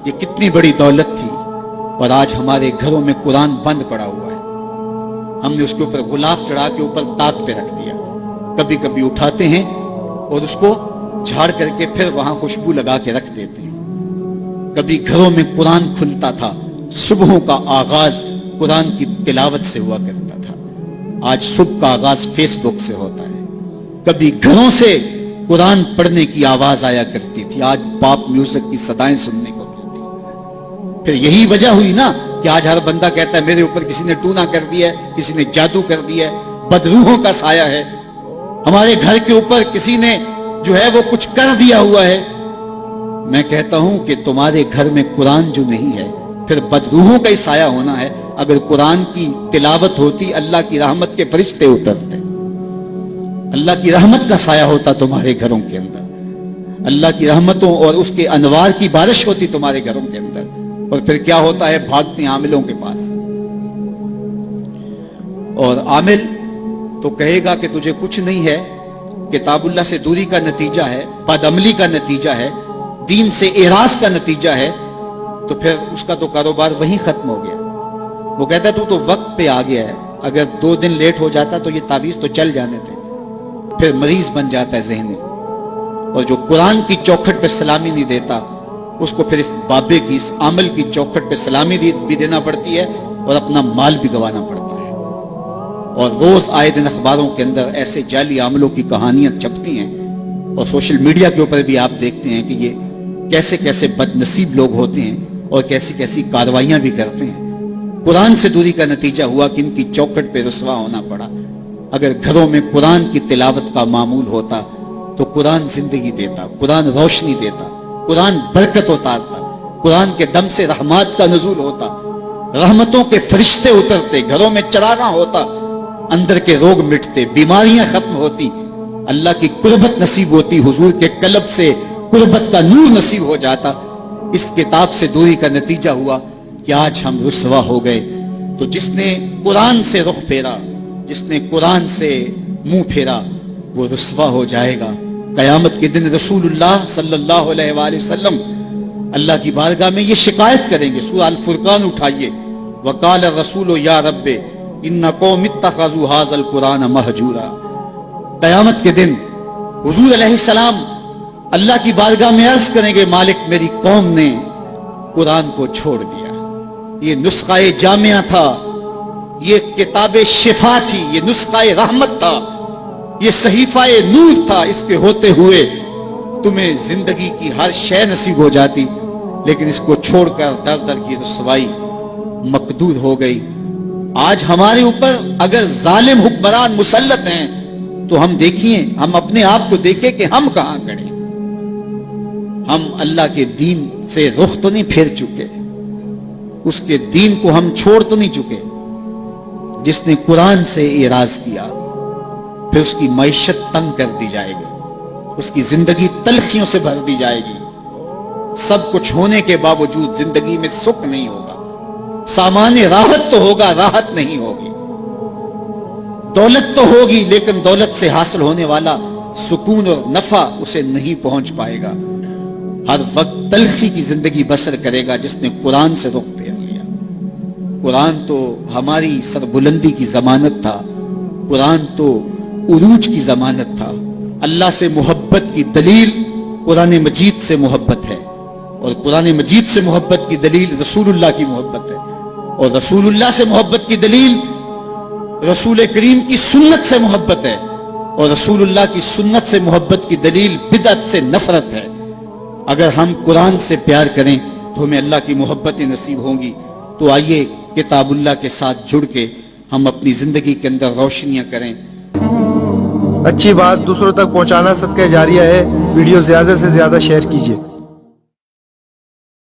یہ کتنی بڑی دولت تھی، اور آج ہمارے گھروں میں قرآن بند پڑا ہوا ہے۔ ہم نے اس کے اوپر غلاف چڑھا کے اوپر تاک پہ رکھ دیا، کبھی کبھی اٹھاتے ہیں اور اس کو جھاڑ کر کے پھر وہاں خوشبو لگا کے رکھ دیتے ہیں۔ کبھی گھروں میں قرآن کھلتا تھا، صبحوں کا آغاز قرآن کی تلاوت سے ہوا کرتا تھا، آج صبح کا آغاز فیس بک سے ہوتا ہے۔ کبھی گھروں سے قرآن پڑھنے کی آواز آیا کرتی تھی، آج پاپ میوزک کی صدائیں سننے کو ملتی۔ پھر یہی وجہ ہوئی نا کہ آج ہر بندہ کہتا ہے میرے اوپر کسی نے ٹونا کر دیا ہے، کسی نے جادو کر دیا ہے، بدروحوں کا سایہ ہے، ہمارے گھر کے اوپر کسی نے جو ہے وہ کچھ کر دیا ہوا ہے۔ میں کہتا ہوں کہ تمہارے گھر میں قرآن جو نہیں ہے پھر بدروحوں کا ہی سایہ ہونا ہے۔ اگر قرآن کی تلاوت ہوتی اللہ کی رحمت کے فرشتے اترتے، اللہ کی رحمت کا سایہ ہوتا تمہارے گھروں کے اندر، اللہ کی رحمتوں اور اس کے انوار کی بارش ہوتی تمہارے گھروں کے اندر، اور پھر کیا ہوتا ہے؟ بھاگتے ہیں عاملوں کے پاس، اور عامل تو کہے گا کہ تجھے کچھ نہیں ہے، کتاب اللہ سے دوری کا نتیجہ ہے، بد عملی کا نتیجہ ہے، دین سے اعراض کا نتیجہ ہے، تو پھر اس کا تو کاروبار وہیں ختم ہو گیا۔ وہ کہتا ہے تو وقت پہ آ گیا ہے، اگر 2 دن لیٹ ہو جاتا تو یہ تعویذ تو چل جانے تھے۔ پھر مریض بن جاتا ہے ذہنی، اور جو قرآن کی چوکھٹ پہ سلامی نہیں دیتا اس کو پھر اس بابے کی، اس عمل کی چوکھٹ پہ سلامی بھی دینا پڑتی ہے اور اپنا مال بھی گوانا پڑتا ہے۔ اور روز آئے دن اخباروں کے اندر ایسے جعلی عملوں کی کہانیاں چھپتی ہیں، اور سوشل میڈیا کے اوپر بھی آپ دیکھتے ہیں کہ یہ کیسے کیسے بد نصیب لوگ ہوتے ہیں اور کیسی کیسی کاروائیاں بھی کرتے ہیں۔ قرآن سے دوری کا نتیجہ ہوا کہ ان کی چوکھٹ پہ رسوا ہونا پڑا۔ اگر گھروں میں قرآن کی تلاوت کا معمول ہوتا تو قرآن زندگی دیتا، قرآن روشنی دیتا، قرآن برکت اتارتا، قرآن کے دم سے رحمات کا نزول ہوتا، رحمتوں کے فرشتے اترتے، گھروں میں چراغاں ہوتا، اندر کے روگ مٹتے، بیماریاں ختم ہوتی، اللہ کی قربت نصیب ہوتی، حضور کے قلب سے قربت کا نور نصیب ہو جاتا۔ اس کتاب سے دوری کا نتیجہ ہوا کہ آج ہم رسوا ہو گئے۔ تو جس نے قرآن سے رخ پھیرا، جس نے قرآن سے منہ پھیرا، وہ رسوا ہو جائے گا۔ قیامت کے دن رسول اللہ صلی اللہ علیہ وآلہ وسلم اللہ کی بارگاہ میں یہ شکایت کریں گے۔ سورہ الفرقان اٹھائیے، وقال الرسول یا رب ان قوم اتخذوا هذا القرآن مہجورا۔ قیامت کے دن حضور علیہ السلام اللہ کی بارگاہ میں عرض کریں گے، مالک میری قوم نے قرآن کو چھوڑ دیا، یہ نسخہ جامعہ تھا، یہ کتاب شفا تھی، یہ نسخہ رحمت تھا، یہ صحیفہ نور تھا، اس کے ہوتے ہوئے تمہیں زندگی کی ہر شے نصیب ہو جاتی، لیکن اس کو چھوڑ کر در در کی رسوائی مقدور ہو گئی۔ آج ہمارے اوپر اگر ظالم حکمران مسلط ہیں تو ہم دیکھیں، ہم اپنے آپ کو دیکھیں کہ ہم کہاں کھڑے۔ ہم اللہ کے دین سے رخ تو نہیں پھیر چکے، اس کے دین کو ہم چھوڑ تو نہیں چکے۔ جس نے قرآن سے اعراض کیا پھر اس کی معیشت تنگ کر دی جائے گی، اس کی زندگی تلخیوں سے بھر دی جائے گی، سب کچھ ہونے کے باوجود زندگی میں سکھ نہیں ہوگا، سامان راحت تو ہوگا، راحت نہیں ہوگی، دولت تو ہوگی لیکن دولت سے حاصل ہونے والا سکون اور نفع اسے نہیں پہنچ پائے گا، ہر وقت تلخی کی زندگی بسر کرے گا جس نے قرآن سے رخ پھیر لیا۔ قرآن تو ہماری سربلندی کی ضمانت تھا، قرآن تو عروج کی ضمانت تھا، اللہ سے محبت کی دلیل قرآن مجید سے محبت ہے، اور قرآن مجید سے محبت کی دلیل رسول اللہ کی محبت ہے، اور رسول اللہ سے محبت کی دلیل رسول کریم کی سنت سے محبت ہے، اور رسول اللہ کی سنت سے محبت کی دلیل بدعت سے نفرت ہے۔ اگر ہم قرآن سے پیار کریں تو ہمیں اللہ کی محبتیں نصیب ہوں گی۔ تو آئیے کتاب اللہ کے ساتھ جڑ کے ہم اپنی زندگی کے اندر روشنیاں کریں۔ اچھی بات دوسروں تک پہنچانا صدقہ جاریہ ہے، ویڈیو زیادہ سے زیادہ شیئر کیجیے۔